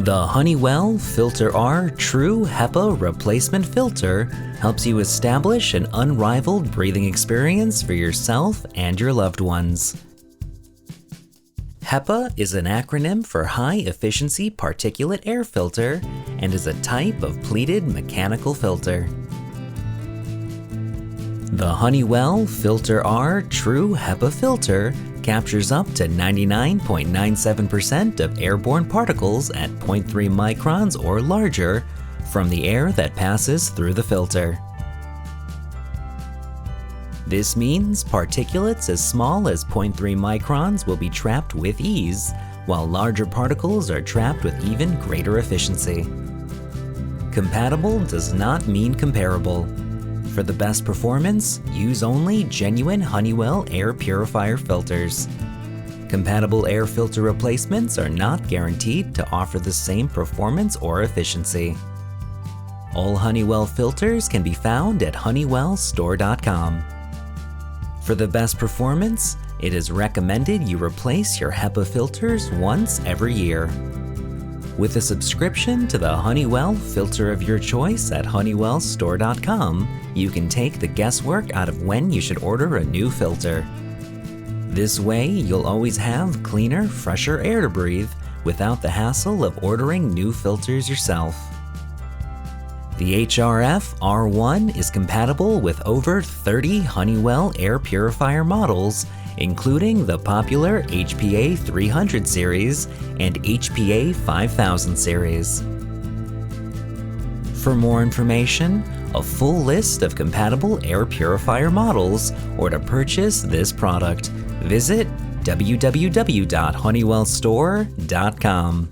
The Honeywell Filter R True HEPA Replacement Filter helps you establish an unrivaled breathing experience for yourself and your loved ones. HEPA is an acronym for High Efficiency Particulate Air Filter and is a type of pleated mechanical filter. The Honeywell Filter R True HEPA Filter captures up to 99.97% of airborne particles at 0.3 microns or larger from the air that passes through the filter. This means particulates as small as 0.3 microns will be trapped with ease, while larger particles are trapped with even greater efficiency. Compatible does not mean comparable. For the best performance, use only Genuine Honeywell Air Purifier filters. Compatible air filter replacements are not guaranteed to offer the same performance or efficiency. All Honeywell filters can be found at honeywellstore.com. For the best performance, it is recommended you replace your HEPA filters once every year. With a subscription to the Honeywell filter of your choice at honeywellstore.com, you can take the guesswork out of when you should order a new filter. This way, you'll always have cleaner, fresher air to breathe without the hassle of ordering new filters yourself. The HRF-R1 is compatible with over 30 Honeywell Air Purifier models, including the popular HPA300 series and HPA5000 series. For more information, a full list of compatible air purifier models, or to purchase this product, visit www.honeywellstore.com.